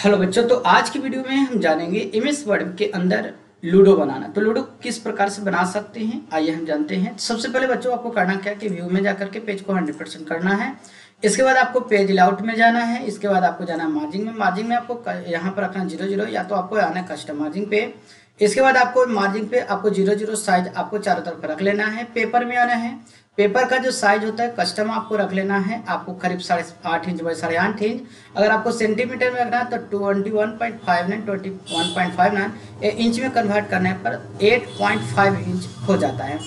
Hello बच्चों, तो आज की वीडियो में हम जानेंगे एमएस वर्ड के अंदर लूडो बनाना। तो लूडो किस प्रकार से बना सकते हैं आइए हम जानते हैं। सबसे पहले बच्चों आपको करना क्या है कि व्यू में जाकर के पेज को 100% करना है। इसके बाद आपको पेज लेआउट में जाना है। इसके बाद आपको जाना है मार्जिन में। मार्जिन में आपको यहाँ पर रखना 00 या तो आपको आना है कस्टम मार्जिन पे। इसके बाद आपको मार्जिन पे आपको 00 साइज आपको चारों तरफ रख लेना है। पेपर में आना है। पेपर का जो साइज होता है कस्टम आपको रख लेना है। आपको करीब 8.5 इंच बाई 8.5 इंच। अगर आपको सेंटीमीटर में रखना है तो 21.59 21.59 इंच में कन्वर्ट करने पर 8.5 इंच हो जाता है।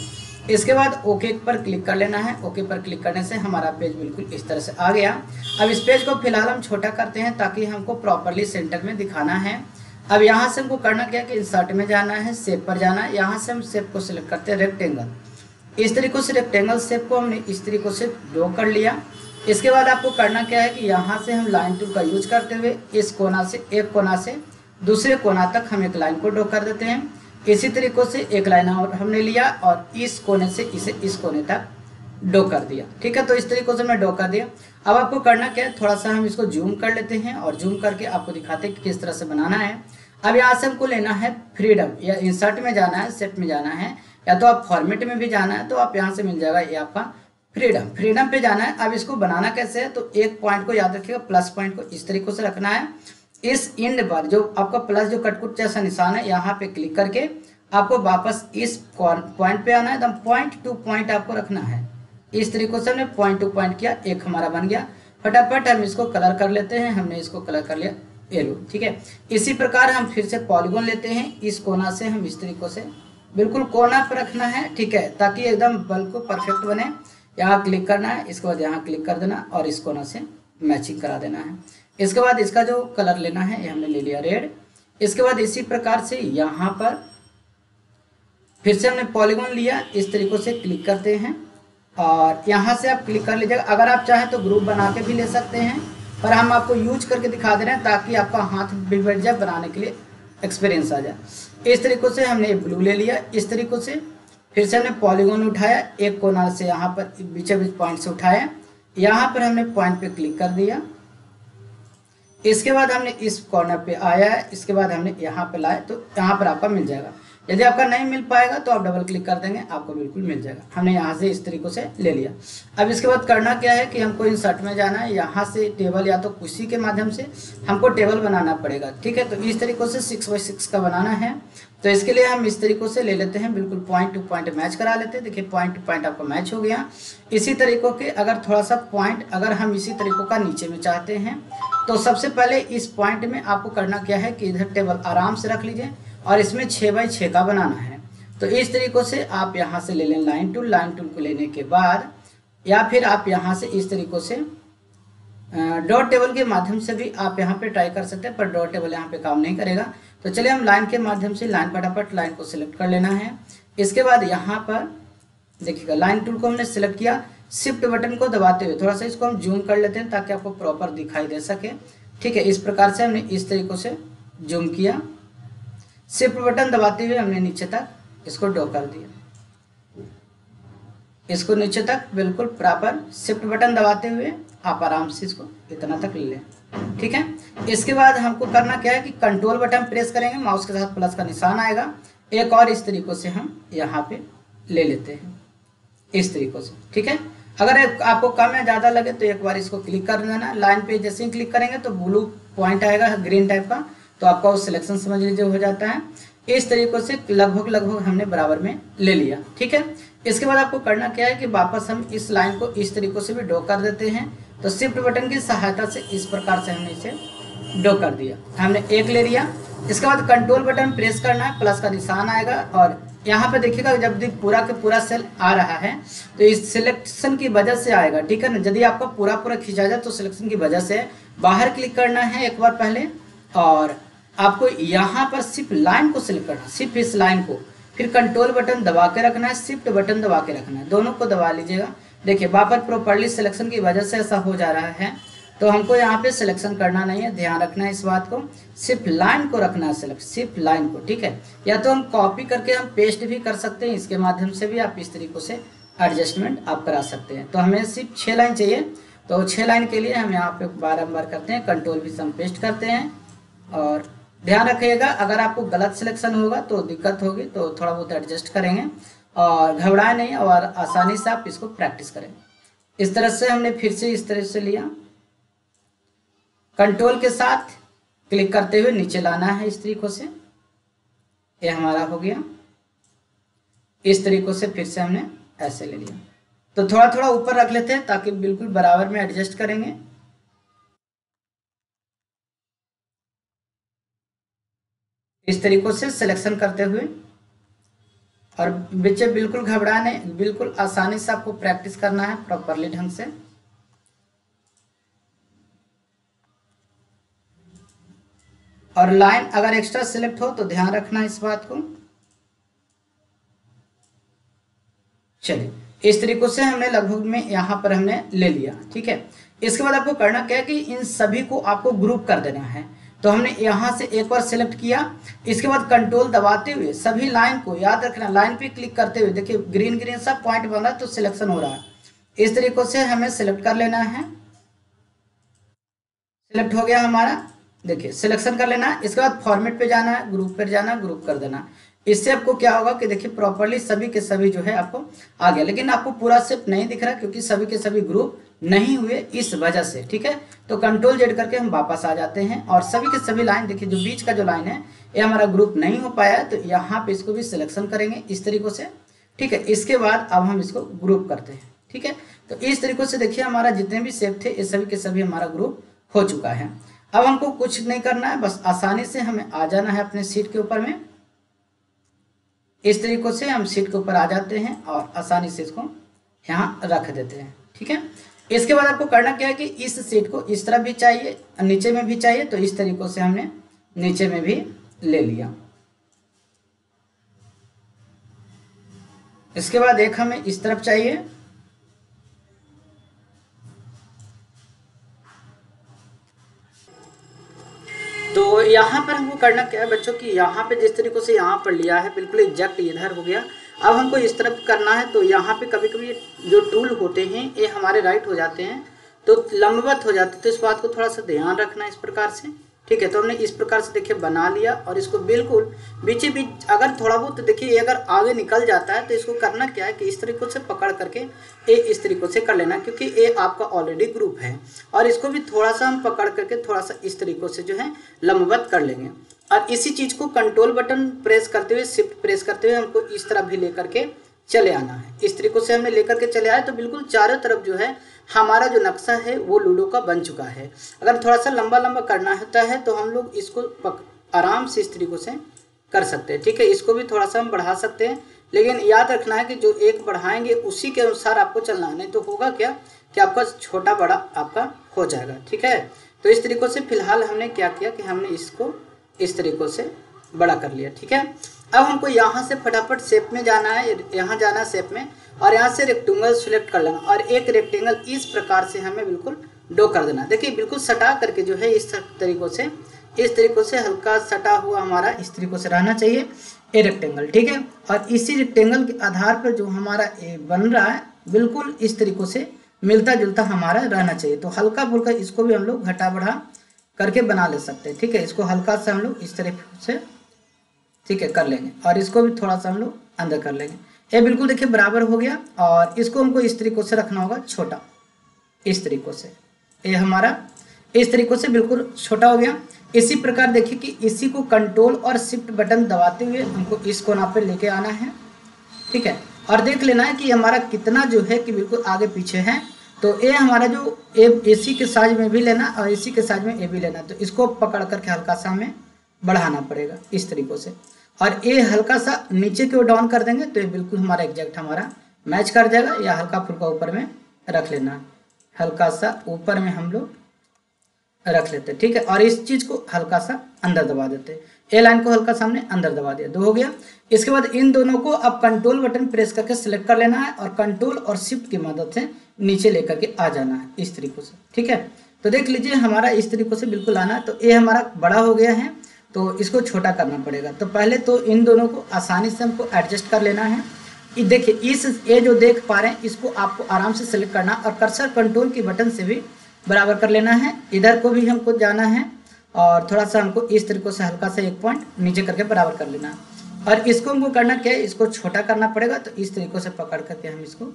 इसके बाद ओके पर क्लिक कर लेना है। ओके पर क्लिक करने से हमारा पेज बिल्कुल इस तरह से आ गया। अब इस पेज को फिलहाल हम छोटा करते हैं ताकि हमको प्रॉपरली सेंटर में दिखाना है। अब यहाँ से हमको करना क्या है कि इंसर्ट में जाना है, शेप पर जाना है। यहाँ से हम शेप को सिलेक्ट करते हैं रेक्टेंगल। इस तरीके से रेक्टेंगल शेप को हमने इस तरीके से ड्रॉ कर लिया। इसके बाद आपको करना क्या है कि यहाँ से हम लाइन टूल का यूज करते हुए इस कोना से एक कोना से दूसरे कोना तक हम एक लाइन को ड्रॉ कर देते हैं। इसी तरीके से एक लाइन और हमने लिया और इस कोने से इसे इस कोने तक ड्रॉ कर दिया। ठीक है, तो इस तरीके से मैं ड्रॉ कर दिया। अब आपको करना क्या है, थोड़ा सा हम इसको जूम कर लेते हैं और जूम करके आपको दिखाते हैं कि किस तरह से बनाना है। अब यहाँ से हमको लेना है फ्रीडम, या इंसर्ट में जाना है, शेप में जाना है, या तो आप फॉर्मेट में भी जाना है तो आप यहाँ से मिल जाएगा ये आपका फ्रीडम। फ्रीडम पे जाना है। अब इसको बनाना कैसे है, तो एक पॉइंट को याद रखिएगा, प्लस पॉइंट को इस तरीके से रखना है। इस इंड पर जो आपका प्लस जो कटकुट जैसा निशान है यहाँ पे क्लिक करके आपको वापस इस पॉइंट पे आना है। एकदम पॉइंट टू पॉइंट आपको रखना है। इस तरीके से हमने पॉइंट टू पॉइंट किया, एक हमारा बन गया। फटाफट हम इसको कलर कर लेते हैं। हमने इसको कलर कर लिया येलो। ठीक है, इसी प्रकार हम फिर से पॉलीगॉन लेते हैं। इस कोना से हम इस तरीके से बिल्कुल कोना पर रखना है। ठीक है, ताकि एकदम बिल्कुल परफेक्ट बने। यहाँ क्लिक करना है, इसके बाद यहाँ क्लिक कर देना और इस कोना से मैचिंग करा देना है। इसके बाद इसका जो कलर लेना है ये हमने ले लिया रेड। इसके बाद इसी प्रकार से यहाँ पर फिर से हमने पॉलीगॉन लिया, इस तरीके से क्लिक करते हैं और यहाँ से आप क्लिक कर लीजिएगा। अगर आप चाहें तो ग्रुप बना के भी ले सकते हैं, पर हम आपको यूज करके दिखा दे रहे हैं ताकि आपका हाथ भी बैठ जाए, बनाने के लिए एक्सपीरियंस आ जाए। इस तरीके से हमने ब्लू ले लिया। इस तरीके से फिर से हमने पॉलीगॉन उठाया, एक कोना से यहाँ पर बीचों बीच पॉइंट से उठाया, यहाँ पर हमने पॉइंट पे क्लिक कर दिया। इसके बाद हमने इस कॉर्नर पे आया है, इसके बाद हमने यहाँ पे लाया तो यहाँ पर आपका मिल जाएगा। यदि आपका नहीं मिल पाएगा तो आप डबल क्लिक कर देंगे, आपको बिल्कुल मिल जाएगा। हमने यहाँ से इस तरीके से ले लिया। अब इसके बाद करना क्या है कि हमको इंसर्ट में जाना है। यहाँ से टेबल या तो कुर्सी के माध्यम से हमको टेबल बनाना पड़ेगा। ठीक है, तो इस तरीके से 6x6 का बनाना है। तो इसके लिए हम इस तरीके से ले लेते हैं, बिल्कुल पॉइंट टू पॉइंट मैच करा लेते हैं। देखिए पॉइंट टू पॉइंट आपका मैच हो गया। इसी तरीकों के अगर थोड़ा सा पॉइंट अगर हम इसी तरीकों का नीचे में चाहते हैं तो सबसे पहले इस पॉइंट में आपको करना क्या है कि इधर टेबल आराम से रख लीजिए और इसमें 6x6 का बनाना है। तो इस तरीके से आप यहाँ से ले लें लाइन टूल। लाइन टूल को लेने के बाद या फिर आप यहाँ से इस तरीके से डॉट टेबल के माध्यम से भी आप यहाँ पे ट्राई कर सकते हैं, पर डॉट टेबल यहाँ पे काम नहीं करेगा। तो चलिए हम लाइन के माध्यम से लाइन फटाफट लाइन को सिलेक्ट कर लेना है। इसके बाद यहाँ पर देखिएगा लाइन टूल को हमने सिलेक्ट किया। शिफ्ट बटन को दबाते हुए थोड़ा सा इसको हम जूम कर लेते हैं ताकि आपको प्रॉपर दिखाई दे सके। ठीक है, इस प्रकार से हमने इस तरीके से जूम किया। शिफ्ट बटन दबाते हुए हमने नीचे तक इसको ड्रॉ कर दिया। इसको नीचे तक बिल्कुल प्रॉपर शिफ्ट बटन दबाते हुए आप आराम से इसको इतना तक ले लें। ठीक है, इसके बाद हमको करना क्या है कि कंट्रोल बटन प्रेस करेंगे, माउस के साथ प्लस का निशान आएगा। एक और इस तरीके से हम यहाँ पे ले लेते हैं इस तरीके से। ठीक है, अगर आपको कम या ज़्यादा लगे तो एक बार इसको क्लिक कर देना। लाइन पे जैसे ही क्लिक करेंगे तो ब्लू पॉइंट आएगा ग्रीन टाइप का, तो आपका वो सिलेक्शन समझ लीजिए हो जाता है। इस तरीके से लगभग हमने बराबर में ले लिया। ठीक है, इसके बाद आपको करना क्या है कि वापस हम इस लाइन को इस तरीके से भी ड्रॉ कर देते हैं। तो शिफ्ट बटन की सहायता से इस प्रकार से हमने इसे ड्रॉ कर दिया। हमने एक ले लिया। इसके बाद कंट्रोल बटन प्रेस करना है, प्लस का निशान आएगा और यहाँ पे देखिएगा जब भी पूरा के पूरा सेल आ रहा है तो इस सिलेक्शन की वजह से आएगा। ठीक है ना, यदि आपका पूरा खींचा जाए तो सिलेक्शन की वजह से बाहर क्लिक करना है एक बार पहले और आपको यहाँ पर सिर्फ लाइन को सिलेक्ट करना है, सिर्फ इस लाइन को। फिर कंट्रोल बटन दबा के रखना है, शिफ्ट बटन दबा के रखना है, दोनों को दबा लीजिएगा। देखिए वहाँ प्रॉपर्ली सिलेक्शन की वजह से ऐसा हो जा रहा है, तो हमको यहाँ पे सिलेक्शन करना नहीं है, ध्यान रखना है इस बात को। सिर्फ लाइन को रखना है सिलेक्ट, सिर्फ लाइन को। ठीक है, या तो हम कॉपी करके हम पेस्ट भी कर सकते हैं, इसके माध्यम से भी आप इस तरीके से एडजस्टमेंट आप करा सकते हैं। तो हमें सिर्फ 6 लाइन चाहिए, तो 6 लाइन के लिए हम यहाँ पे बारम्बार करते हैं, कंट्रोल भी हम पेस्ट करते हैं और ध्यान रखिएगा अगर आपको गलत सिलेक्शन होगा तो दिक्कत होगी, तो थोड़ा बहुत एडजस्ट करेंगे और घबराए नहीं और आसानी से आप इसको प्रैक्टिस करेंगे। इस तरह से हमने फिर से इस तरह से लिया, कंट्रोल के साथ क्लिक करते हुए नीचे लाना है इस तरीकों से, ये हमारा हो गया। इस तरीकों से फिर से हमने ऐसे ले लिया, तो थोड़ा थोड़ा ऊपर रख लेते हैं ताकि बिल्कुल बराबर में एडजस्ट करेंगे। इस तरीकों से सिलेक्शन करते हुए, और बच्चे बिल्कुल घबराने, बिल्कुल आसानी से आपको प्रैक्टिस करना है प्रॉपरली ढंग से। और लाइन अगर एक्स्ट्रा सिलेक्ट हो तो ध्यान रखना इस बात को। चलिए इस तरीकों से हमने लगभग में यहाँ पर हमने ले लिया, ठीक है। इसके बाद आपको करना क्या है कि इन सभी को आपको ग्रुप कर देना है। तो हमने यहाँ से एक बार सिलेक्ट किया, इसके बाद कंट्रोल दबाते हुए सभी लाइन को, याद रखना लाइन पे क्लिक करते हुए, देखिए ग्रीन ग्रीन सा पॉइंट बन रहा है तो सिलेक्शन हो रहा है। इस तरीकों से हमें सिलेक्ट कर लेना है। सिलेक्ट हो गया हमारा, देखिए सिलेक्शन कर लेना है। इसके बाद फॉर्मेट पे जाना है, ग्रुप पर जाना, ग्रुप कर देना। इससे आपको क्या होगा कि देखिए प्रॉपर्ली सभी के सभी जो है आपको आ गया, लेकिन आपको पूरा सेट नहीं दिख रहा क्योंकि सभी के सभी ग्रुप नहीं हुए इस वजह से, ठीक है। तो कंट्रोल जेड करके हम वापस आ जाते हैं और सभी के सभी लाइन, देखिए जो बीच का जो लाइन है ये हमारा ग्रुप नहीं हो पाया है, तो यहाँ पे इसको भी सिलेक्शन करेंगे इस तरीकों से, ठीक है। इसके बाद अब हम इसको ग्रुप करते हैं, ठीक है। तो इस तरीकों से देखिए हमारा जितने भी शेप थे ये सभी के सभी हमारा ग्रुप हो चुका है। अब हमको कुछ नहीं करना है, बस आसानी से हमें आ जाना है अपने सीट के ऊपर में। इस तरीकों से हम सीट के ऊपर आ जाते हैं और आसानी से इसको यहाँ रख देते हैं, ठीक है। इसके बाद आपको करना क्या है कि इस सीट को इस तरफ भी चाहिए, नीचे में भी चाहिए, तो इस तरीकों से हमने नीचे में भी ले लिया। इसके बाद एक हमें इस तरफ चाहिए, तो यहाँ पर हमको करना क्या है बच्चों कि यहाँ पे जिस तरीके से यहाँ पर लिया है बिल्कुल एग्जैक्ट इधर हो गया। अब हमको इस तरफ करना है, तो यहाँ पे कभी कभी जो टूल होते हैं ये हमारे राइट हो जाते हैं तो लंबवत हो जाते हैं, तो इस बात को थोड़ा सा ध्यान रखना इस प्रकार से, ठीक है। तो हमने इस प्रकार से देखिए बना लिया और इसको बिल्कुल बीचे बीच अगर थोड़ा बहुत देखिए अगर आगे निकल जाता है तो इसको करना क्या है कि इस तरीकों से पकड़ करके ये इस तरीकों से कर लेना, क्योंकि ये आपका ऑलरेडी ग्रुप है। और इसको भी थोड़ा सा हम पकड़ करके थोड़ा सा इस तरीकों से जो है लंबवत कर लेंगे। और इसी चीज को कंट्रोल बटन प्रेस करते हुए, शिफ्ट प्रेस करते हुए हमको इस तरफ भी लेकर के चले आना है। इस तरीकों से हमने लेकर के चले आए तो बिल्कुल चारों तरफ जो है हमारा जो नक्शा है वो लूडो का बन चुका है। अगर थोड़ा सा लंबा लंबा करना होता है तो हम लोग इसको आराम से इस तरीकों से कर सकते हैं, ठीक है। इसको भी थोड़ा सा हम बढ़ा सकते हैं, लेकिन याद रखना है कि जो एक बढ़ाएंगे उसी के अनुसार आपको चलना है, नहीं तो होगा क्या कि आपका छोटा बड़ा आपका हो जाएगा, ठीक है। तो इस तरीकों से फिलहाल हमने क्या किया कि हमने इसको इस तरीकों से बड़ा कर लिया, ठीक है। अब हमको यहाँ से फटाफट शेप में जाना है, यहाँ जाना है शेप में, और यहाँ से रेक्टेंगल सिलेक्ट कर लेना और एक रेक्टेंगल इस प्रकार से हमें बिल्कुल ड्रॉ कर देना। देखिए बिल्कुल सटा करके जो है इस तरीकों से हल्का सटा हुआ हमारा इस तरीकों से रहना चाहिए ये रेक्टेंगल, ठीक है। और इसी रेक्टेंगल के आधार पर जो हमारा बन रहा है बिल्कुल इस तरीकों से मिलता जुलता हमारा रहना चाहिए। तो हल्का फुल्का इसको भी हम लोग घटा बढ़ा करके बना ले सकते हैं, ठीक है। इसको हल्का सा हम लोग इस तरह से, ठीक है, कर लेंगे और इसको भी थोड़ा सा हम लोग अंदर कर लेंगे। ये बिल्कुल देखिए बराबर हो गया और इसको हमको इस तरीकों से रखना होगा छोटा, इस तरीकों से ये हमारा इस तरीकों से बिल्कुल छोटा हो गया। इसी प्रकार देखिए कि इसी को कंट्रोल और शिफ्ट बटन दबाते हुए हमको इस कोना पे लेके आना है, ठीक है। और देख लेना है कि हमारा कितना जो है कि बिल्कुल आगे पीछे है। तो ये हमारा जो इसी के साइज में भी लेना और इसी के साइज में ये भी लेना, तो इसको पकड़ करके हल्का सा हमें बढ़ाना पड़ेगा इस तरीकों से, और ये हल्का सा नीचे की ओर डाउन कर देंगे तो ये बिल्कुल हमारा एग्जैक्ट हमारा मैच कर जाएगा। या हल्का फुल्का ऊपर में रख लेना, हल्का सा ऊपर में हम लोग रख लेते हैं, ठीक है। और इस चीज को हल्का सा अंदर दबा देते हैं, ए लाइन को हल्का सा हमने अंदर दबा दिया, दो हो गया। इसके बाद इन दोनों को अब कंट्रोल बटन प्रेस करके सिलेक्ट कर लेना है और कंट्रोल और शिफ्ट की मदद से नीचे लेकर के आ जाना है इस तरीकों से, ठीक है। तो देख लीजिए हमारा इस तरीकों से बिल्कुल आना है। तो ये हमारा बड़ा हो गया है तो इसको छोटा करना पड़ेगा। तो पहले तो इन दोनों को आसानी से हमको एडजस्ट कर लेना है। देखिए ये जो देख पा रहे हैं इसको आपको आराम से सेलेक्ट करना और कर्सर कंट्रोल की बटन से भी बराबर कर लेना है। इधर को भी हमको जाना है और थोड़ा सा हमको इस तरीके से हल्का सा एक पॉइंट नीचे करके बराबर कर लेना है। और इसको हमको करना क्या है, इसको छोटा करना पड़ेगा, तो इस तरीके से पकड़ करके हम इसको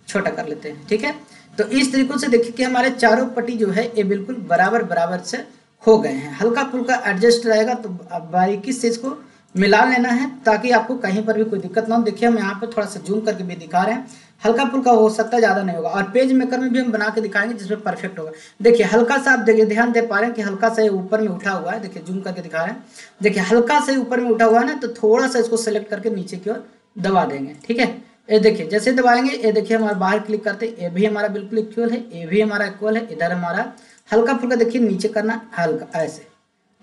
छोटा कर लेते हैं। ठीक है, तो इस तरीके से देखिए कि हमारे चारों पट्टी जो है ये बिल्कुल बराबर बराबर से हो गए हैं। हल्का फुल्का एडजस्ट रहेगा तो बारीकी से इसको मिला लेना है ताकि आपको कहीं पर भी कोई दिक्कत ना हो। देखिए हम यहाँ पर थोड़ा सा जूम करके भी दिखा रहे हैं, हल्का फुल्का हो सकता है, ज़्यादा नहीं होगा। और पेज मेकर में भी हम बना के दिखाएंगे जिसमें परफेक्ट होगा। देखिए हल्का सा आप देखिए ध्यान दे पा रहे हैं कि हल्का सा ऊपर में उठा हुआ है, देखिए जूम करके दिखा रहे हैं, देखिए हल्का से ऊपर में उठा हुआ है ना, तो थोड़ा सा इसको सेलेक्ट करके नीचे की ओर दबा देंगे। ठीक है, ये देखिए जैसे दबाएंगे ये देखिए हमारा बाहर क्लिक करते ये भी हमारा बिल्कुल इक्वल है, ये भी हमारा इक्वल है, इधर हमारा हल्का फुल्का देखिए नीचे करना हल्का ऐसे।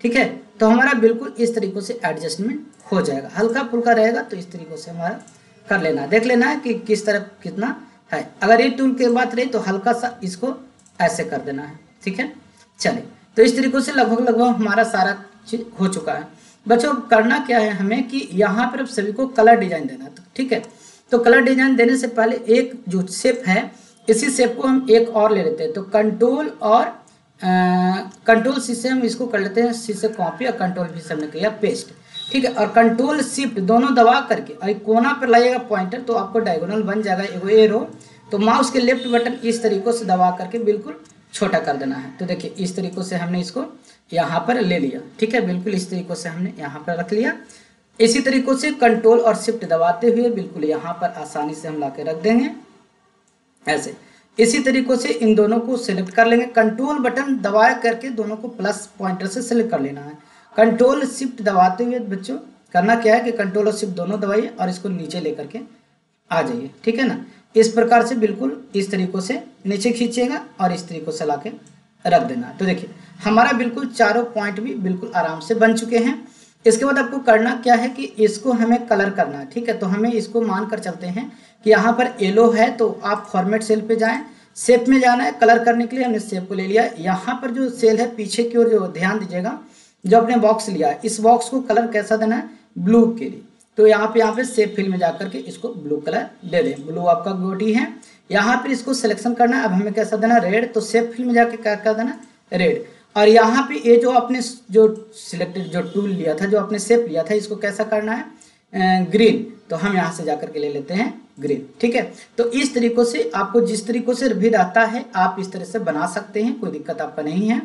ठीक है, तो हमारा बिल्कुल इस तरीके से एडजस्टमेंट हो जाएगा। हल्का फुल्का रहेगा तो इस तरीके से हमारा कर लेना है, देख लेना है कि किस तरफ कितना है। अगर ये टूल की बात रही तो हल्का सा इसको ऐसे कर देना है। ठीक है, चलिए तो इस तरीके से लगभग हमारा सारा चीज हो चुका है। बच्चों करना क्या है हमें कि यहाँ पर सभी को कलर डिजाइन देना है। ठीक है, तो कलर डिजाइन देने से पहले एक जो शेप है इसी शेप को हम एक और ले लेते हैं। तो कंट्रोल और कंट्रोल सी से हम इसको कर लेते हैं, सी से कॉपी और कंट्रोल भी से हमने किया पेस्ट। ठीक है, और कंट्रोल शिफ्ट दोनों दबा करके और कोना पर लाइएगा पॉइंटर तो आपको डायगोनल बन जाएगा एगो एरो। तो माउस के लेफ्ट बटन इस तरीके से दबा करके बिल्कुल छोटा कर देना है। तो देखिए इस तरीके से हमने इसको यहाँ पर ले लिया। ठीक है, बिल्कुल इस तरीके से हमने यहाँ पर रख लिया। इसी तरीके से कंट्रोल और शिफ्ट दबाते हुए बिल्कुल यहाँ पर आसानी से हम ला के रख देंगे ऐसे। इसी तरीके से इन दोनों को सिलेक्ट कर लेंगे, कंट्रोल बटन दबा करके दोनों को प्लस पॉइंटर से सिलेक्ट कर लेना है। कंट्रोल शिफ्ट दबाते हुए बच्चों करना क्या है कि कंट्रोल और शिफ्ट दोनों दबाइए और इसको नीचे लेकर के आ जाइए। ठीक है ना, इस प्रकार से बिल्कुल इस तरीके से नीचे खींचिएगा और इस तरीके से ला के रख देना। तो देखिए हमारा बिल्कुल चारों पॉइंट भी बिल्कुल आराम से बन चुके हैं। इसके बाद आपको करना क्या है कि इसको हमें कलर करना है। ठीक है, तो हमें इसको मान कर चलते हैं कि यहाँ पर येलो है तो आप फॉर्मेट सेल पे जाएं, शेप में जाना है। कलर करने के लिए हमने शेप को ले लिया। यहाँ पर जो सेल है पीछे की ओर जो ध्यान दीजिएगा, जो आपने बॉक्स लिया है इस बॉक्स को कलर कैसा देना है, ब्लू के लिए। तो यहाँ पे शेप फिल में जाकर के इसको ब्लू कलर दे दें। ब्लू आपका गोटी है, यहाँ पर इसको सिलेक्शन करना है। अब हमें कैसा देना, रेड। तो शेप फिल में जाकर क्या कर देना, रेड। और यहाँ पे ये जो आपने जो सिलेक्टेड जो टूल लिया था, जो आपने शेप लिया था, इसको कैसा करना है, ग्रीन। तो हम यहाँ से जाकर के ले लेते हैं ग्रीन। ठीक है, तो इस तरीके से आपको जिस तरीके से भी रहता है आप इस तरह से बना सकते हैं, कोई दिक्कत आपका नहीं है।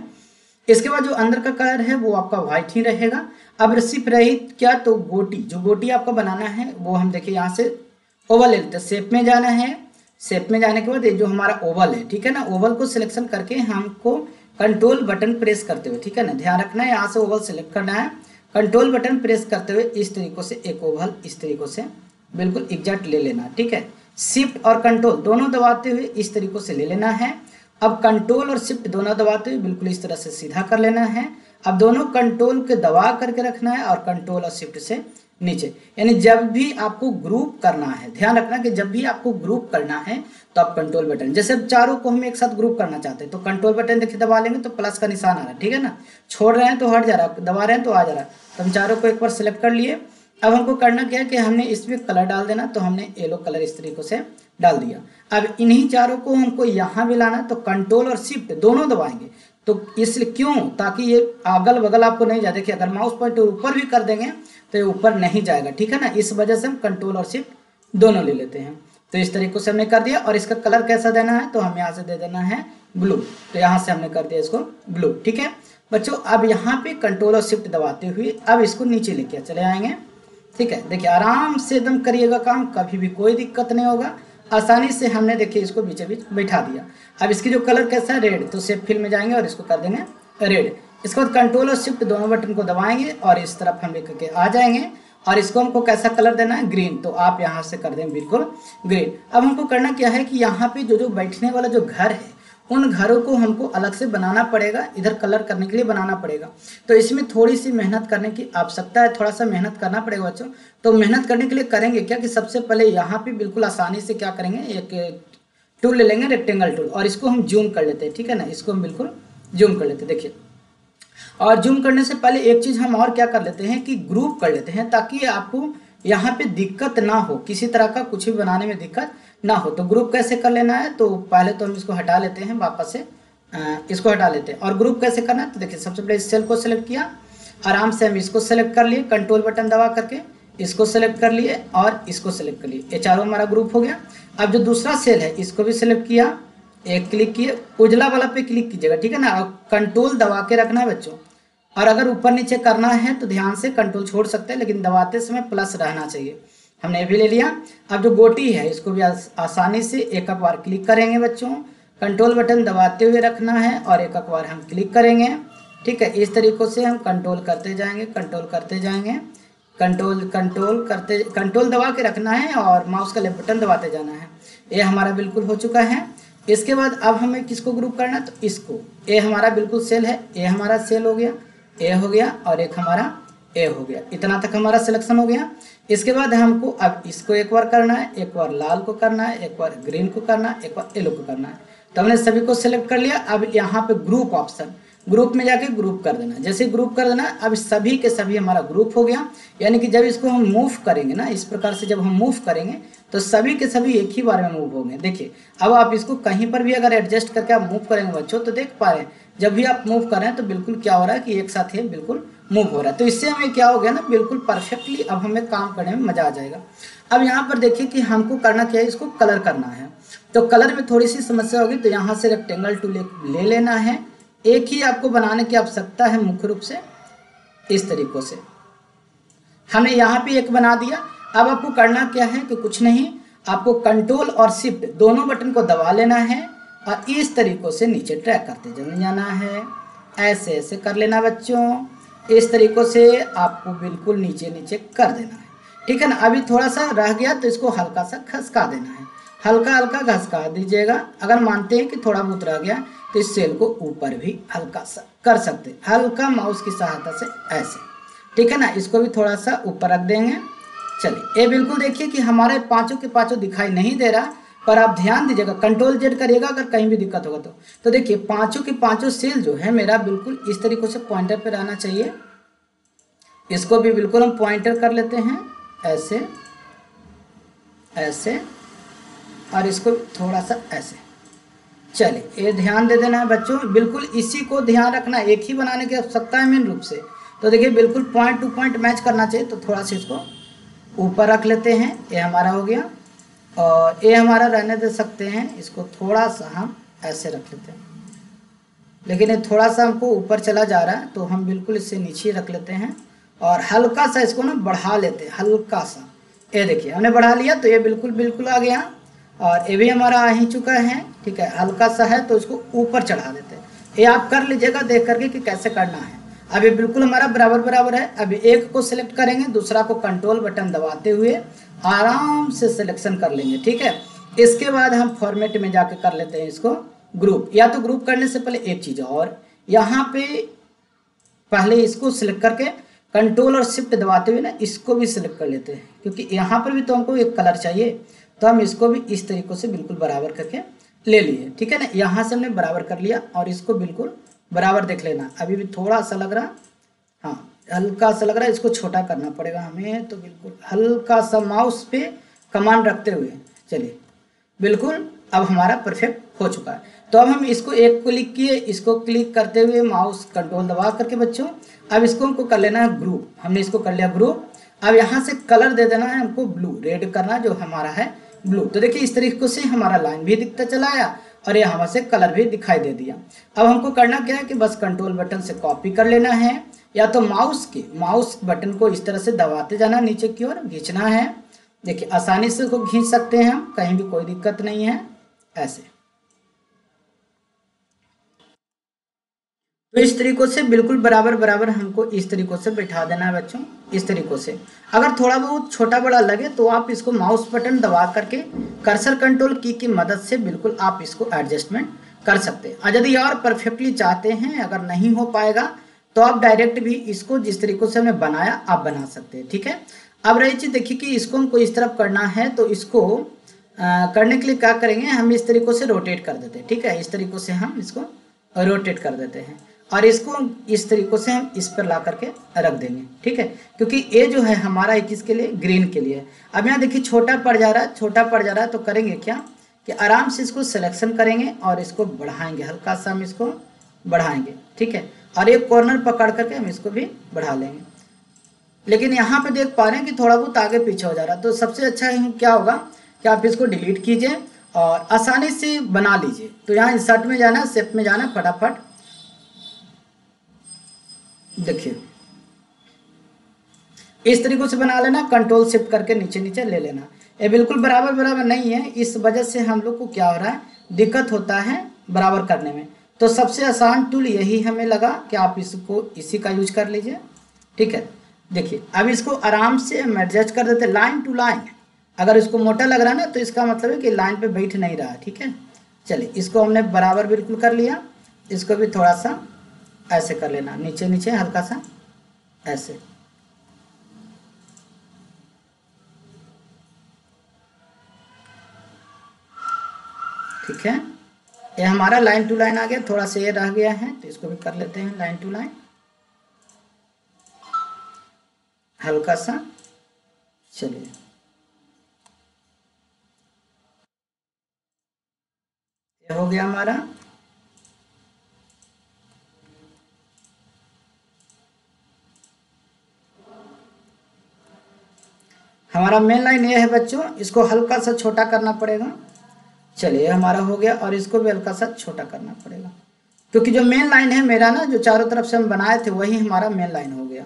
इसके बाद जो अंदर का कलर है वो आपका व्हाइट ही रहेगा। अब सिर्फ रही क्या, तो गोटी, जो गोटी आपको बनाना है वो हम देखिए यहाँ से ओवल ले लेते हैं। शेप में जाना है, शेप में जाने के बाद ये जो हमारा ओवल है, ठीक है ना, ओवल को सिलेक्शन करके हमको कंट्रोल बटन प्रेस करते हुए, ठीक है ना, ध्यान रखना है यहाँ से ओवल सेलेक्ट करना है। कंट्रोल बटन प्रेस करते हुए इस तरीके से एक ओवल इस तरीके से बिल्कुल एग्जैक्ट ले लेना। ठीक है, शिफ्ट और कंट्रोल दोनों दबाते हुए इस तरीके से ले लेना है। अब कंट्रोल और शिफ्ट दोनों दबाते हुए बिल्कुल इस तरह से सीधा कर लेना है। अब दोनों कंट्रोल के दबा करके रखना है और कंट्रोल और शिफ्ट से नीचे, यानी जब भी आपको ग्रुप करना है, ध्यान रखना कि जब भी आपको ग्रुप करना है तो आप कंट्रोल बटन, जैसे अब चारों को हम एक साथ ग्रुप करना चाहते हैं तो कंट्रोल बटन देखिए दबा लेंगे तो प्लस का निशान आ रहा है। ठीक है ना, छोड़ रहे हैं तो हट जा रहा है, दबा रहे हैं तो आ जा रहा है। तो हम चारों को एक बार सिलेक्ट कर लिए। अब हमको करना क्या है कि हमने इसमें कलर डाल देना, तो हमने येलो कलर इस तरीके से डाल दिया। अब इन्हीं चारों को हमको यहाँ भी लाना, तो कंट्रोल और शिफ्ट दोनों दबाएंगे। तो इसलिए क्यों, ताकि ये अगल बगल आपको नहीं जाए। देखिए अगर माउस पॉइंटर ऊपर भी कर देंगे तो ये ऊपर नहीं जाएगा। ठीक है ना, इस वजह से हम कंट्रोल और शिफ्ट दोनों ले लेते हैं। तो इस तरीके से हमने कर दिया। और इसका कलर कैसा देना है, तो हमें यहाँ से दे देना है ब्लू। तो यहाँ से हमने कर दिया इसको ब्लू। ठीक है बच्चों, अब यहाँ पे कंट्रोल और शिफ्ट दबाते हुए अब इसको नीचे लेके चले आएंगे। ठीक है, देखिए आराम से एकदम करिएगा काम, कभी भी कोई दिक्कत नहीं होगा। आसानी से हमने देखिए इसको बीचों बीच बैठा दिया। अब इसकी जो कलर कैसा है, रेड। तो शेप फिल में जाएंगे और इसको कर देंगे रेड। इसके बाद कंट्रोल और शिफ्ट दोनों बटन को दबाएंगे और इस तरफ हम लेकर के आ जाएंगे। और इसको हमको कैसा कलर देना है, ग्रीन। तो आप यहाँ से कर दें बिल्कुल ग्रीन। अब हमको करना क्या है कि यहाँ पे जो बैठने वाला जो घर है उन घरों को हमको अलग से बनाना पड़ेगा, इधर कलर करने के लिए बनाना पड़ेगा। तो इसमें थोड़ी सी मेहनत करने की आवश्यकता है, थोड़ा सा मेहनत करना पड़ेगा बच्चों। तो मेहनत करने के लिए करेंगे क्या कि सबसे पहले यहाँ पे बिल्कुल आसानी से क्या करेंगे, एक टूल ले लेंगे, रेक्टेंगल टूल, और इसको हम जूम कर लेते हैं। ठीक है ना, इसको हम बिल्कुल जूम कर लेते हैं। देखिए, और जूम करने से पहले एक चीज़ हम और क्या कर लेते हैं कि ग्रुप कर लेते हैं, ताकि आपको यहाँ पे दिक्कत ना हो, किसी तरह का कुछ भी बनाने में दिक्कत ना हो। तो ग्रुप कैसे कर लेना है, तो पहले तो हम इसको हटा लेते हैं वापस से इसको हटा लेते हैं। और ग्रुप कैसे करना है तो देखिए, सबसे पहले इस सेल को सिलेक्ट किया, आराम से हम इसको सेलेक्ट कर लिए, कंट्रोल बटन दबा करके इसको सेलेक्ट कर लिए और इसको सेलेक्ट कर लिए, ये चारों हमारा ग्रुप हो गया। अब जो दूसरा सेल है इसको भी सिलेक्ट किया, एक क्लिक किए, उजला वाला पे क्लिक कीजिएगा, ठीक है ना, और कंट्रोल दबा के रखना है बच्चों। और अगर ऊपर नीचे करना है तो ध्यान से कंट्रोल छोड़ सकते हैं, लेकिन दबाते समय प्लस रहना चाहिए। हमने ये भी ले लिया। अब जो गोटी है इसको भी आसानी से एक बार क्लिक करेंगे बच्चों, कंट्रोल बटन दबाते हुए रखना है और एक बार हम क्लिक करेंगे, ठीक है। इस तरीक़ों से हम कंट्रोल करते जाएंगे, कंट्रोल करते जाएंगे, कंट्रोल दबा के रखना है और माउस का लेफ्ट बटन दबाते जाना है। ये हमारा बिल्कुल हो चुका है। इसके बाद अब हमें किसको ग्रुप करना है तो इसको, ये हमारा बिल्कुल सेल है, ये हमारा सेल हो गया, ए हो गया और एक हमारा ए हो गया, इतना तक हमारा सिलेक्शन हो गया। इसके बाद हमको अब इसको एक बार करना है, एक बार लाल को करना है, एक बार ग्रीन को करना है, एक बार येलो को करना है। तो हमने सभी को सिलेक्ट कर लिया। अब यहाँ पे ग्रुप ऑप्शन, ग्रुप में जाके ग्रुप कर देना, जैसे ग्रुप कर देना अब सभी के सभी हमारा ग्रुप हो गया। यानी कि जब इसको हम मूव करेंगे ना, इस प्रकार से जब हम मूव करेंगे तो सभी के सभी एक ही बार में मूव होंगे। देखिए अब आप इसको कहीं पर भी अगर एडजस्ट करके आप मूव करेंगे बच्चों तो देख पा रहे हैं, जब भी आप मूव कर रहे हैं तो बिल्कुल क्या हो रहा है कि एक साथ ही बिल्कुल मूव हो रहा है। तो इससे हमें क्या हो गया ना, बिल्कुल परफेक्टली अब हमें काम करने में मजा आ जाएगा। अब यहाँ पर देखिए कि हमको करना क्या है, इसको कलर करना है। तो कलर में थोड़ी सी समस्या होगी, तो यहाँ से रेक्टेंगल टूल ले लेना है। एक ही आपको बनाने की आवश्यकता है मुख्य रूप से, इस तरीकों से हमने यहाँ पे एक बना दिया। अब आपको करना क्या है कि कुछ नहीं, आपको कंट्रोल और शिफ्ट दोनों बटन को दबा लेना है और इस तरीकों से नीचे ट्रैक करते चले जाना है। ऐसे ऐसे कर लेना बच्चों, इस तरीकों से आपको बिल्कुल नीचे नीचे कर देना है, ठीक है ना। अभी थोड़ा सा रह गया तो इसको हल्का सा खसका देना है, हल्का हल्का घसका दीजिएगा। अगर मानते हैं कि थोड़ा बहुत रह गया तो इस सेल को ऊपर भी हल्का सा कर सकते हैं, हल्का माउस की सहायता से ऐसे, ठीक है ना। इसको भी थोड़ा सा ऊपर रख देंगे। चलिए ये बिल्कुल देखिए कि हमारे पांचों के पांचों दिखाई नहीं दे रहा, पर आप ध्यान दीजिएगा, कंट्रोल जेड करिएगा अगर कहीं भी दिक्कत होगा तो देखिए पांचों के पांचों सेल जो है मेरा बिल्कुल इस तरीके से पॉइंटर पे रहना चाहिए। इसको भी बिल्कुल हम पॉइंटर कर लेते हैं ऐसे ऐसे, और इसको थोड़ा सा ऐसे। चलिए ये ध्यान दे देना है बच्चों, बिल्कुल इसी को ध्यान रखना, एक ही बनाने की आवश्यकता है मेन रूप से। तो देखिए बिल्कुल पॉइंट टू पॉइंट मैच करना चाहिए, तो थोड़ा सा इसको ऊपर रख लेते हैं, ये हमारा हो गया। और ये हमारा रहने दे सकते हैं, इसको थोड़ा सा हम ऐसे रख लेते हैं, लेकिन ये थोड़ा सा हमको ऊपर चला जा रहा है तो हम बिल्कुल इससे नीचे रख लेते हैं और हल्का सा इसको ना बढ़ा लेते हैं, हल्का सा। ये देखिए हमने बढ़ा लिया तो ये बिल्कुल आ गया और ये भी हमारा आ ही चुका है, ठीक है। हल्का सा है तो इसको ऊपर चढ़ा देते हैं। ये आप कर लीजिएगा देख करके कि कैसे करना है। अब ये बिल्कुल हमारा बराबर है। अब एक को सिलेक्ट करेंगे, दूसरा को कंट्रोल बटन दबाते हुए आराम से सिलेक्शन कर लेंगे, ठीक है। इसके बाद हम फॉर्मेट में जाके कर लेते हैं इसको ग्रुप। या तो ग्रुप करने से पहले एक चीज़ और, यहाँ पे पहले इसको सिलेक्ट करके कंट्रोल और शिफ्ट दबाते हुए ना इसको भी सिलेक्ट कर लेते हैं, क्योंकि यहाँ पर भी तो हमको एक कलर चाहिए। तो हम इसको भी इस तरीक़ों से बिल्कुल बराबर करके ले लिए, ठीक है ना। यहाँ से हमने बराबर कर लिया और इसको बिल्कुल बराबर देख लेना। अभी भी थोड़ा सा लग रहा, हाँ हल्का सा लग रहा है, इसको छोटा करना पड़ेगा हमें। तो बिल्कुल हल्का सा माउस पे कमांड रखते हुए, चलिए बिल्कुल अब हमारा परफेक्ट हो चुका है। तो अब हम इसको एक क्लिक किए, इसको क्लिक करते हुए माउस कंट्रोल दबा करके बच्चों अब इसको हमको कर लेना है ग्रुप। हमने इसको कर लिया ग्रुप। अब यहाँ से कलर दे देना है हमको ब्लू, रेड करना जो हमारा है ब्लू। तो देखिए इस तरीके से हमारा लाइन भी दिखता चला आया और ये हमारे से कलर भी दिखाई दे दिया। अब हमको करना क्या है कि बस कंट्रोल बटन से कॉपी कर लेना है, या तो माउस बटन को इस तरह से दबाते जाना, नीचे की ओर खींचना है। देखिए आसानी से इसको खींच सकते हैं हम, कहीं भी कोई दिक्कत नहीं है ऐसे। तो इस तरीकों से बिल्कुल बराबर हमको इस तरीकों से बैठा देना है बच्चों, इस तरीकों से। अगर थोड़ा बहुत छोटा बड़ा लगे तो आप इसको माउस बटन दबा करके कर्सर कंट्रोल की मदद से बिल्कुल आप इसको एडजस्टमेंट कर सकते हैं। और यदि और परफेक्टली चाहते हैं, अगर नहीं हो पाएगा तो आप डायरेक्ट भी इसको जिस तरीकों से हमने बनाया आप बना सकते हैं, ठीक है। अब रही चीज़ देखिए कि इसको हमको इस तरफ करना है, तो इसको करने के लिए क्या करेंगे, हम इस तरीकों से रोटेट कर देते हैं, ठीक है। इस तरीकों से हम इसको रोटेट कर देते हैं और इसको इस तरीकों से हम इस पर ला करके रख देंगे, ठीक है। क्योंकि ये जो है हमारा किसके लिए, ग्रीन के लिए। अब यहाँ देखिए छोटा पड़ जा रहा है, तो करेंगे क्या कि आराम से इसको सिलेक्शन करेंगे और इसको बढ़ाएंगे, हल्का सा हम इसको बढ़ाएंगे, ठीक है। और एक कॉर्नर पकड़ करके हम इसको भी बढ़ा लेंगे। लेकिन यहाँ पे देख पा रहे हैं कि थोड़ा बहुत आगे पीछे हो जा रहा है, तो सबसे अच्छा क्या होगा कि आप इसको डिलीट कीजिए और आसानी से बना लीजिए। तो यहाँ इंसर्ट में जाना, शेप में जाना, फटाफट देखिए इस तरीके से बना लेना, कंट्रोल शिफ्ट करके नीचे नीचे ले लेना। ये बिल्कुल बराबर बराबर नहीं है, इस वजह से हम लोग को क्या हो रहा है, दिक्कत होता है बराबर करने में। तो सबसे आसान टूल यही हमें लगा कि आप इसको इसी का यूज कर लीजिए, ठीक है। देखिए अब इसको आराम से हम एडजस्ट कर देते लाइन टू लाइन। अगर इसको मोटा लग रहा है ना तो इसका मतलब है कि लाइन पे बैठ नहीं रहा है, ठीक है। चलिए इसको हमने बराबर बिल्कुल कर लिया, इसको भी थोड़ा सा ऐसे कर लेना, नीचे नीचे हल्का सा ऐसे, ठीक है। ये हमारा लाइन टू लाइन आ गया, थोड़ा सा ये रह गया है तो इसको भी कर लेते हैं लाइन टू लाइन, हल्का सा। चलिए ये हो गया हमारा। हमारा मेन लाइन ये है बच्चों, इसको हल्का सा छोटा करना पड़ेगा। चलिए हमारा हो गया और इसको भी हल्का सा छोटा करना पड़ेगा, क्योंकि जो मेन लाइन है मेरा ना, जो चारों तरफ से हम बनाए थे वही हमारा मेन लाइन हो गया।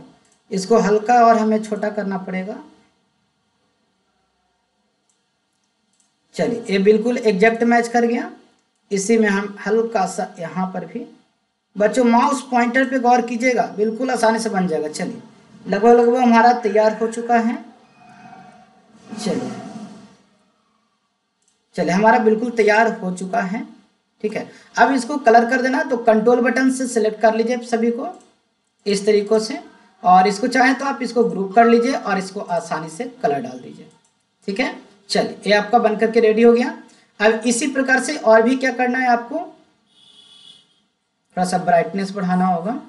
इसको हल्का और हमें छोटा करना पड़ेगा। चलिए ये बिल्कुल एग्जैक्ट मैच कर गया। इसी में हम हल्का सा यहाँ पर भी, बच्चों माउस पॉइंटर पे गौर कीजिएगा, बिल्कुल आसानी से बन जाएगा। चलिए लगभग लगभग हमारा तैयार हो चुका है। चलिए हमारा बिल्कुल तैयार हो चुका है, ठीक है। अब इसको कलर कर देना, तो कंट्रोल बटन से सिलेक्ट कर लीजिए सभी को इस तरीकों से, और इसको चाहे तो आप इसको ग्रुप कर लीजिए और इसको आसानी से कलर डाल दीजिए, ठीक है। चलिए ये आपका बन करके रेडी हो गया। अब इसी प्रकार से और भी क्या करना है आपको, थोड़ा सा ब्राइटनेस बढ़ाना होगा।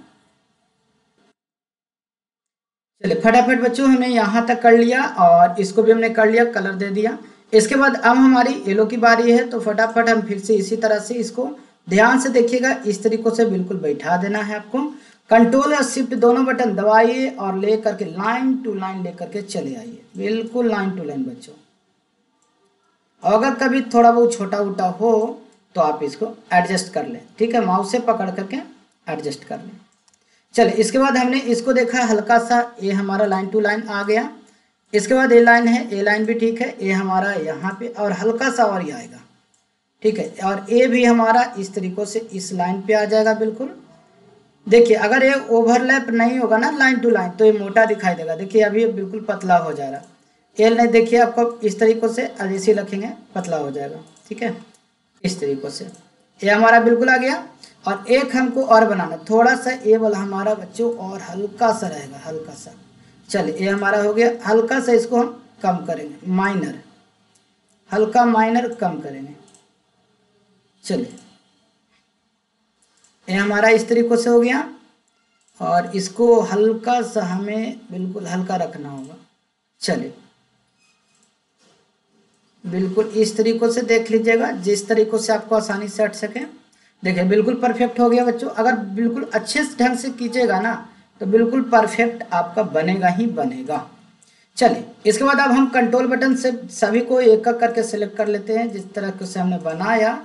चलिए फटाफट बच्चों हमने यहाँ तक कर लिया और इसको भी हमने कर लिया, कलर दे दिया। इसके बाद अब हमारी येलो की बारी है, तो फटाफट हम फिर से इसी तरह से इसको ध्यान से देखिएगा, इस तरीकों से बिल्कुल बैठा देना है आपको। कंट्रोल और शिफ्ट दोनों बटन दबाइए और ले करके लाइन टू लाइन लेकर के चले आइए, बिल्कुल लाइन टू लाइन बच्चों। अगर कभी थोड़ा बहुत छोटा उटा हो तो आप इसको एडजस्ट कर लें, ठीक है, माउस से पकड़ करके एडजस्ट कर लें। चलिए इसके बाद हमने इसको देखा हल्का सा, ये हमारा लाइन टू लाइन आ गया। इसके बाद ए लाइन है, ए लाइन भी ठीक है, ये हमारा यहाँ पे और हल्का सा और ये आएगा, ठीक है। और ए भी हमारा इस तरीकों से इस लाइन पे आ जाएगा बिल्कुल। देखिए अगर ये ओवरलैप नहीं होगा ना लाइन टू लाइन तो ये मोटा दिखाई देगा। देखिए अभी ये बिल्कुल पतला हो जा रहा है, ये नहीं, देखिए आपको इस तरीकों से ऐसे रखेंगे पतला हो जाएगा, ठीक है, इस तरीकों से। ये हमारा बिल्कुल आ गया। और एक हमको और बनाना, थोड़ा सा ये वाला हमारा बच्चों और हल्का सा रहेगा, हल्का सा। चलिए ये हमारा हो गया, हल्का सा इसको हम कम करेंगे, माइनर, हल्का माइनर कम करेंगे। चलिए ये हमारा इस तरीकों से हो गया और इसको हल्का सा हमें बिल्कुल हल्का रखना होगा। चलिए बिल्कुल इस तरीकों से देख लीजिएगा, जिस तरीकों से आपको आसानी से हट सके। देखिए बिल्कुल परफेक्ट हो गया बच्चों। अगर बिल्कुल अच्छे ढंग से कीजिएगा ना तो बिल्कुल परफेक्ट आपका बनेगा ही बनेगा। चलिए इसके बाद अब हम कंट्रोल बटन से सभी को एक एक करके सिलेक्ट कर लेते हैं, जिस तरह से हमने बनाया।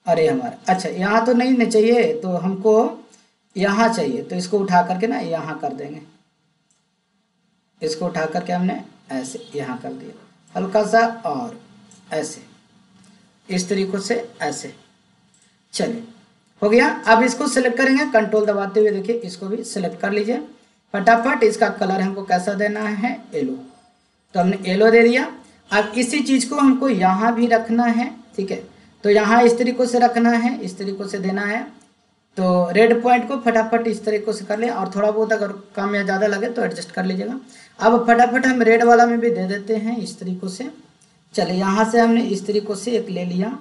अरे हमारा अच्छा यहाँ तो नहीं चाहिए, तो हमको यहाँ चाहिए, तो इसको उठा करके ना यहाँ कर देंगे, इसको उठा करके हमने ऐसे यहाँ कर दिया हल्का सा, और ऐसे इस तरीकों से ऐसे। चलिए हो गया। अब इसको सिलेक्ट करेंगे कंट्रोल दबाते हुए, देखिए इसको भी सिलेक्ट कर लीजिए फटाफट। इसका कलर हमको कैसा देना है, येलो, तो हमने येलो दे दिया। अब इसी चीज़ को हमको यहाँ भी रखना है, ठीक है, तो यहाँ इस तरीक़ों से रखना है, इस तरीक़ों से देना है। तो रेड पॉइंट को फटाफट इस तरीक़ों से कर लें, और थोड़ा बहुत अगर कम या ज़्यादा लगे तो एडजस्ट कर लीजिएगा। अब फटाफट हम रेड वाला में भी दे देते हैं इस तरीक़ों से। चलिए यहाँ से हमने इस तरीक़ों से एक ले लिया।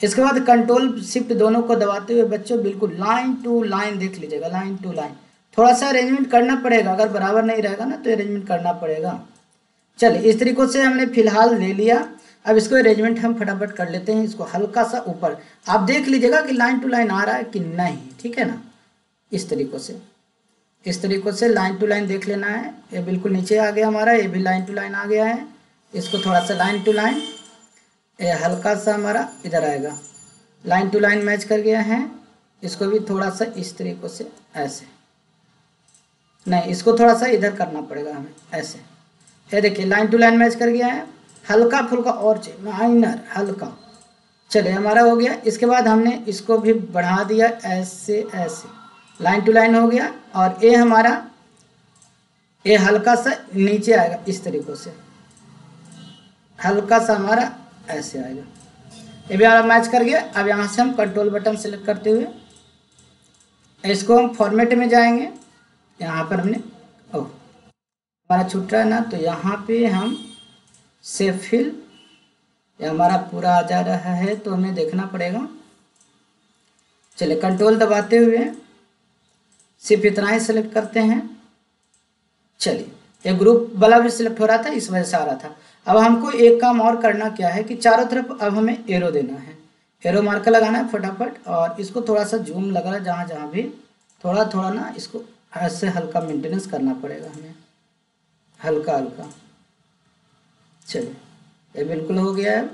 इसके बाद कंट्रोल शिफ्ट दोनों को दबाते हुए बच्चों बिल्कुल लाइन टू लाइन देख लीजिएगा, लाइन टू लाइन। थोड़ा सा अरेंजमेंट करना पड़ेगा, अगर बराबर नहीं रहेगा ना तो अरेंजमेंट करना पड़ेगा। चलिए इस तरीक़ों से हमने फिलहाल ले लिया। अब इसको अरेंजमेंट हम फटाफट कर लेते हैं। इसको हल्का सा ऊपर आप देख लीजिएगा कि लाइन टू लाइन आ रहा है कि नहीं, ठीक है ना। इस तरीक़ों से लाइन टू लाइन देख लेना है। ये बिल्कुल नीचे आ गया हमारा, ये भी लाइन टू लाइन आ गया है। इसको थोड़ा सा लाइन टू लाइन, ये हल्का सा हमारा इधर आएगा, लाइन टू लाइन मैच कर गया है। इसको भी थोड़ा सा इस तरीक़ों से, ऐसे नहीं, इसको थोड़ा सा इधर करना पड़ेगा हमें, ऐसे। ये देखिए लाइन टू लाइन मैच कर गया है। हल्का फुल्का और चाहिए, माइनर हल्का। चलिए हमारा हो गया। इसके बाद हमने इसको भी बढ़ा दिया, ऐसे ऐसे लाइन टू लाइन हो गया। और ये हमारा ये हल्का सा नीचे आएगा, इस तरीक़ों से हल्का सा हमारा ऐसे आएगा। ये भी हमारा मैच कर गया। अब यहाँ से हम कंट्रोल बटन सेलेक्ट करते हुए इसको हम फॉर्मेट में जाएंगे। यहाँ पर हमने हमारा छूट रहा है ना, तो यहाँ पे हम सेव फिल, ये हमारा पूरा आ जा रहा है तो हमें देखना पड़ेगा। चलिए कंट्रोल दबाते हुए सिर्फ इतना ही सेलेक्ट करते हैं। चलिए ये ग्रुप वाला भी सिलेक्ट हो रहा था, इस वजह से आ रहा था। अब हमको एक काम और करना क्या है कि चारों तरफ अब हमें एरो देना है, एरो मार्कर लगाना है फटाफट। और इसको थोड़ा सा जूम लग रहा है, जहाँ जहाँ भी थोड़ा थोड़ा ना इसको ऐसे हल्का मेंटेनेंस करना पड़ेगा हमें, हल्का हल्का। चलिए ये बिल्कुल हो गया है।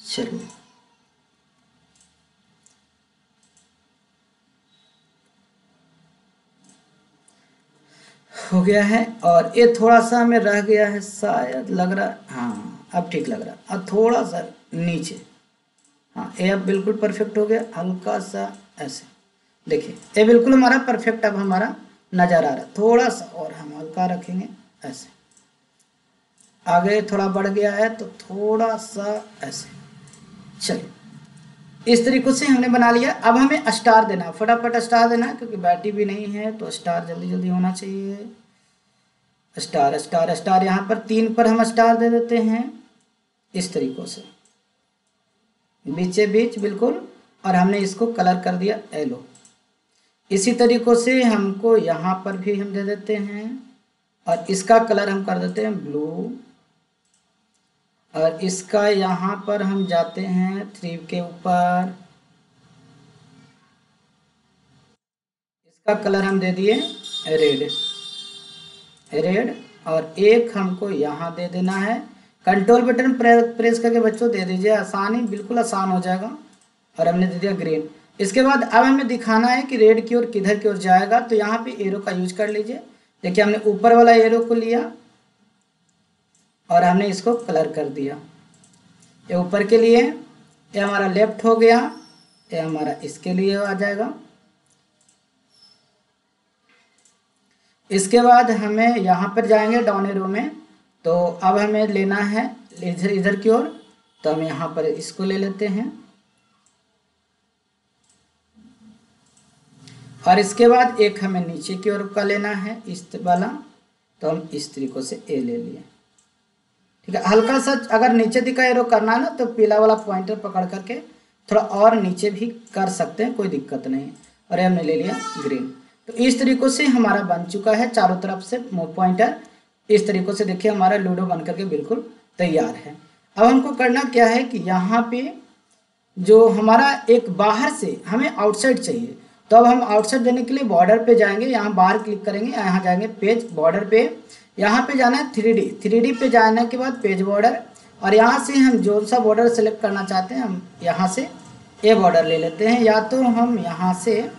चलिए हो गया है। और ये थोड़ा सा हमें रह गया है शायद, लग रहा है हाँ अब ठीक लग रहा है। अब थोड़ा सा नीचे, हाँ ये अब बिल्कुल परफेक्ट हो गया। हल्का सा ऐसे देखिए, ये बिल्कुल हमारा परफेक्ट अब हमारा नज़र आ रहा है। थोड़ा सा और हम हल्का रखेंगे, ऐसे आगे थोड़ा बढ़ गया है तो थोड़ा सा ऐसे। चलिए इस तरीक़ों से हमने बना लिया। अब हमें स्टार देना, फटाफट स्टार देना है, क्योंकि बैटरी भी नहीं है तो स्टार जल्दी जल्दी होना चाहिए। स्टार स्टार स्टार, यहाँ पर 3 पर हम स्टार दे देते हैं इस तरीक़ों से, बीचे बीच बिल्कुल। और हमने इसको कलर कर दिया येलो। इसी तरीक़ों से हमको यहाँ पर भी हम दे देते हैं और इसका कलर हम कर देते हैं ब्लू। और इसका यहाँ पर हम जाते हैं 3 के ऊपर, इसका कलर हम दे दिए रेड रेड। और एक हमको यहाँ दे देना है। कंट्रोल बटन प्रेस करके बच्चों दे दीजिए, आसानी बिल्कुल आसान हो जाएगा। और हमने दे दिया ग्रीन। इसके बाद अब हमें दिखाना है कि रेड की ओर किधर की ओर जाएगा, तो यहाँ पे एरो का यूज कर लीजिए। देखिए हमने ऊपर वाला एरो को लिया और हमने इसको कलर कर दिया। ये ऊपर के लिए, ये हमारा लेफ्ट हो गया, ये हमारा इसके लिए आ जाएगा। इसके बाद हमें यहाँ पर जाएंगे डाउन एरो में, तो अब हमें लेना है इधर की ओर, तो हम यहाँ पर इसको ले लेते हैं। और इसके बाद एक हमें नीचे की ओर का लेना है इस वाला, तो हम इस तरीक़ों से ए ले लिए। ठीक है, हल्का सा अगर नीचे दिखा एरो करना ना, तो पीला वाला पॉइंटर पकड़ करके थोड़ा और नीचे भी कर सकते हैं, कोई दिक्कत नहीं। और ये हमने ले लिया ग्रीन। तो इस तरीक़ों से हमारा बन चुका है चारों तरफ से पॉइंटर। इस तरीक़ों से देखिए हमारा लूडो बन करके बिल्कुल तैयार है। अब हमको करना क्या है कि यहाँ पे जो हमारा एक बाहर से हमें आउटसाइड चाहिए, तो अब हम आउटसाइड देने के लिए बॉर्डर पे जाएंगे। यहाँ बाहर क्लिक करेंगे, यहाँ जाएंगे पेज बॉर्डर पे, यहाँ पे जाना है 3D पे जाने के बाद पेज बॉर्डर। और यहाँ से हम जो सा बॉर्डर सेलेक्ट करना चाहते हैं, हम यहाँ से ये बॉर्डर ले लेते हैं, या तो हम यहाँ से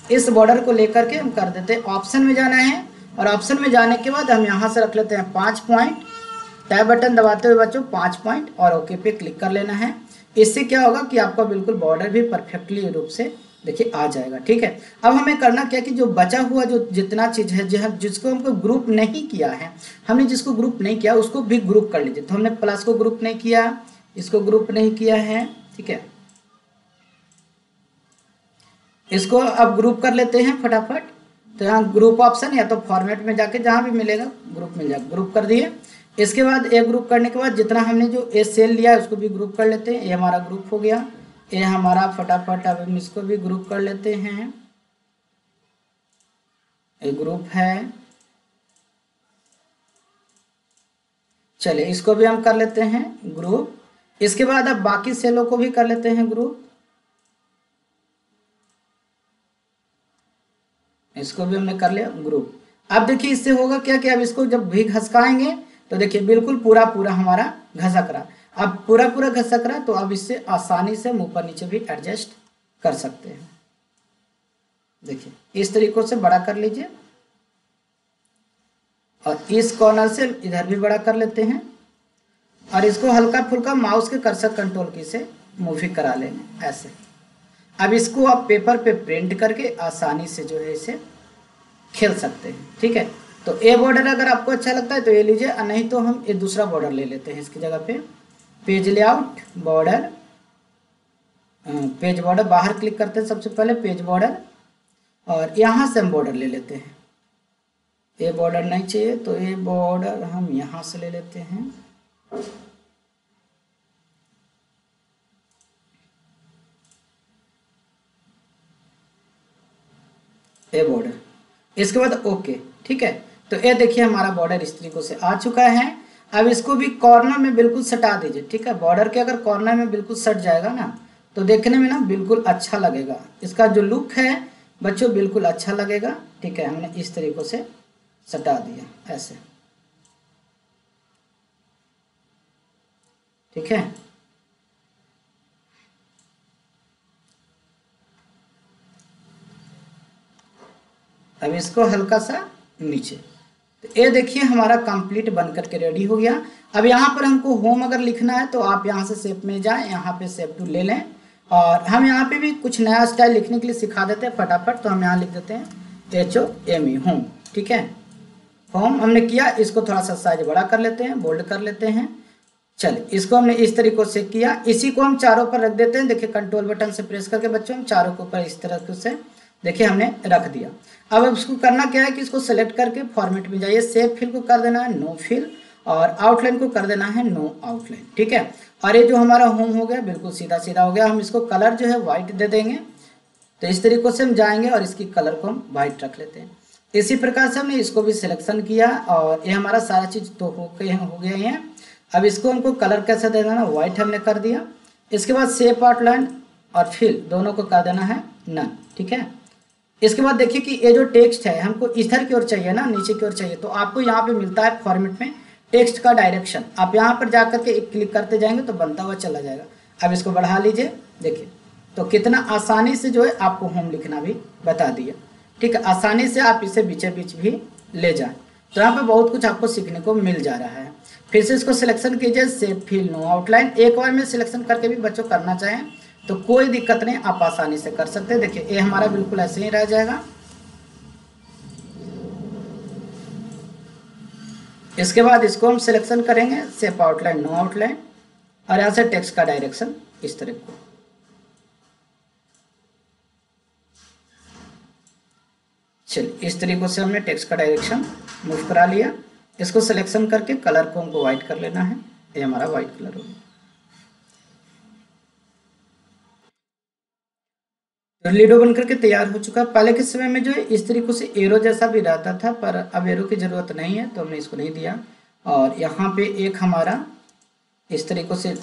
इस बॉर्डर को लेकर के हम कर देते हैं। ऑप्शन में जाना है और ऑप्शन में जाने के बाद हम यहाँ से रख लेते हैं 5 पॉइंट। टैब बटन दबाते हुए बच्चों 5 पॉइंट और ओके पे क्लिक कर लेना है। इससे क्या होगा कि आपका बिल्कुल बॉर्डर भी परफेक्टली रूप से देखिए आ जाएगा। ठीक है, अब हमें करना क्या कि जो बचा हुआ जो जितना चीज़ है जिसको हमको ग्रुप नहीं किया है, हमने जिसको ग्रुप नहीं किया उसको भी ग्रुप कर लीजिए। तो हमने प्लस को ग्रुप नहीं किया, इसको ग्रुप नहीं किया है। ठीक है, इसको अब ग्रुप कर लेते हैं फटाफट। तो यहाँ ग्रुप ऑप्शन या तो फॉर्मेट में जाके जहाँ भी मिलेगा ग्रुप मिल जाएगा, ग्रुप कर दिए। इसके बाद एक ग्रुप करने के बाद जितना हमने जो ए सेल लिया है उसको भी ग्रुप कर लेते हैं। ये हमारा ग्रुप हो गया, ये हमारा फटाफट अब हम इसको भी ग्रुप कर लेते हैं। एक ग्रुप है। चलिए इसको भी हम कर लेते हैं ग्रुप। इसके बाद अब बाकी सेलों को भी कर लेते हैं ग्रुप। इसको भी हमने कर लिया ग्रुप। अब देखिए इससे होगा क्या कि अब इसको जब भी घसकाएंगे तो देखिए बिल्कुल पूरा पूरा हमारा घसक रहा। अब पूरा पूरा घसक रहा तो अब इससे आसानी से हम ऊपर नीचे भी एडजस्ट कर सकते हैं। देखिए इस तरीकों से बड़ा कर लीजिए और इस कॉर्नर से इधर भी बड़ा कर लेते हैं और इसको हल्का फुल्का माउस के कर्सर कंट्रोल की से मूवी करा लेंगे ऐसे। अब इसको आप पेपर पे प्रिंट करके आसानी से जो है इसे खेल सकते हैं। ठीक है, तो ए बॉर्डर अगर आपको अच्छा लगता है तो ये लीजिए, और नहीं तो हम एक दूसरा बॉर्डर ले लेते हैं इसकी जगह पे। Page layout border, page border बाहर क्लिक करते हैं सबसे पहले, पेज बॉर्डर, और यहाँ से हम बॉर्डर ले लेते हैं। ए बॉर्डर नहीं चाहिए तो ए बॉर्डर हम यहाँ से ले लेते हैं। ए बॉर्डर, इसके बाद ओके। ठीक है, तो ये देखिए हमारा बॉर्डर इस तरीके से आ चुका है। अब इसको भी कॉर्नर में बिल्कुल सटा दीजिए। ठीक है, बॉर्डर के अगर कॉर्नर में बिल्कुल सट जाएगा ना तो देखने में ना बिल्कुल अच्छा लगेगा, इसका जो लुक है बच्चों बिल्कुल अच्छा लगेगा। ठीक है, हमने इस तरीके से सटा दिया ऐसे। ठीक है, अब इसको हल्का सा नीचे, तो ये देखिए हमारा कंप्लीट बन करके रेडी हो गया। अब यहाँ पर हमको होम अगर लिखना है तो आप यहाँ से शेप में जाएं, यहाँ पे शेप टूल ले लें, और हम यहाँ पे भी कुछ नया स्टाइल लिखने के लिए सिखा देते हैं फटाफट। तो हम यहाँ लिख देते हैं HOME होम। ठीक है, होम हमने किया, इसको थोड़ा सा साइज बड़ा कर लेते हैं, बोल्ड कर लेते हैं। चलिए इसको हमने इस तरीके से किया, इसी को हम चारों पर रख देते हैं। देखिए कंट्रोल बटन से प्रेस करके बच्चों हम चारों के ऊपर इस तरह से देखिए हमने रख दिया। अब इसको करना क्या है कि इसको सेलेक्ट करके फॉर्मेट में जाइए, सेव फिल को कर देना है नो फिल, और आउटलाइन को कर देना है नो आउटलाइन। ठीक है, और ये जो हमारा होम हो गया बिल्कुल सीधा सीधा हो गया। हम इसको कलर जो है व्हाइट दे देंगे, तो इस तरीके से हम जाएंगे और इसकी कलर को हम व्हाइट रख लेते हैं। इसी प्रकार से हमने इसको भी सिलेक्शन किया और ये हमारा सारा चीज़ तो हो गया है। अब इसको हमको कलर कैसे दे देना, व्हाइट हमने कर दिया। इसके बाद शेप आउटलाइन और फिल दोनों को कर देना है नन। ठीक है, इसके बाद देखिए कि ये जो टेक्स्ट है हमको इधर की ओर चाहिए ना, नीचे की ओर चाहिए, तो आपको यहाँ पे मिलता है फॉर्मेट में टेक्स्ट का डायरेक्शन। आप यहाँ पर जाकर के एक क्लिक करते जाएंगे तो बनता हुआ चला जाएगा। अब इसको बढ़ा लीजिए, देखिए तो कितना आसानी से जो है आपको होम लिखना भी बता दिया। ठीक है, आसानी से आप इसे बीचे बीच भी ले जाएं। तो यहाँ पे बहुत कुछ आपको सीखने को मिल जा रहा है। फिर से इसको सिलेक्शन कीजिए, शेप फिल नो आउटलाइन। एक बार में सिलेक्शन करके भी बच्चों करना चाहें तो कोई दिक्कत नहीं, आप आसानी से कर सकते हैं। देखिए ये हमारा बिल्कुल ऐसे ही रह जाएगा। इसके बाद इसको हम सिलेक्शन करेंगे, शेप आउटलाइन नो आउटलाइन, और यहाँ से टेक्स्ट का डायरेक्शन इस तरह को। चलिए इस तरीके से हमने टेक्स्ट का डायरेक्शन मूव करा लिया। इसको सिलेक्शन करके कलर को हमको व्हाइट कर लेना है, ये हमारा व्हाइट कलर हो गया। तो लीडो बन करके तैयार हो चुका। पहले के समय में जो है इस तरीके से एरो जैसा भी रहता था, पर अब एरो की ज़रूरत नहीं है तो हमने इसको नहीं दिया। और यहाँ पे एक हमारा इस तरीके से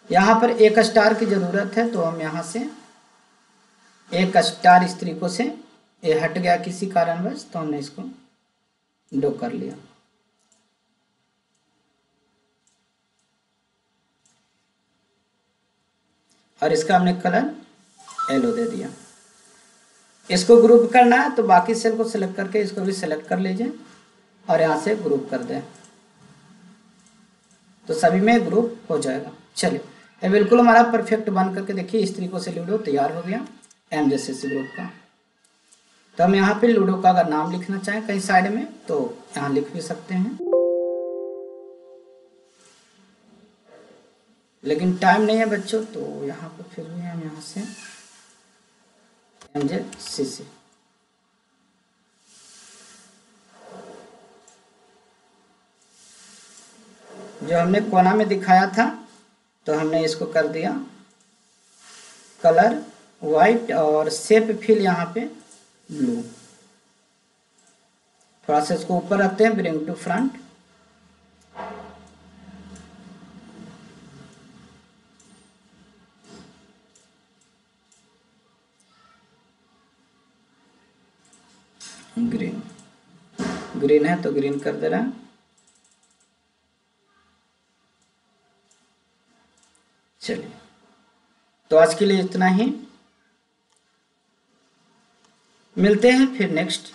यहाँ पर एक स्टार की ज़रूरत है, तो हम यहाँ से एक स्टार इस तरीके से, ये हट गया किसी कारणवश तो हमने इसको डो कर लिया। और इसका हमने कलर येलो दे दिया। इसको ग्रुप करना है तो बाकी सेल को सिलेक्ट करके इसको भी सिलेक्ट कर लीजिए और यहाँ से ग्रुप कर दें, तो सभी में ग्रुप हो जाएगा। चलिए ये बिल्कुल हमारा परफेक्ट बन करके देखिए इस तरीके से लूडो तैयार हो गया MJCC ग्रुप का। तो हम यहाँ पे लूडो का अगर नाम लिखना चाहें कहीं साइड में तो यहाँ लिख भी सकते हैं, लेकिन टाइम नहीं है बच्चों, तो यहाँ पर फिर भी हम यहाँ से MJCC। जो हमने कोना में दिखाया था तो हमने इसको कर दिया कलर वाइट, और शेप फिल यहाँ पे ब्लू। थोड़ा सा इसको ऊपर रखते हैं, bring to front. Green, green है तो ग्रीन कर दे रहा है। चलिए, तो आज के लिए इतना ही, मिलते हैं फिर नेक्स्ट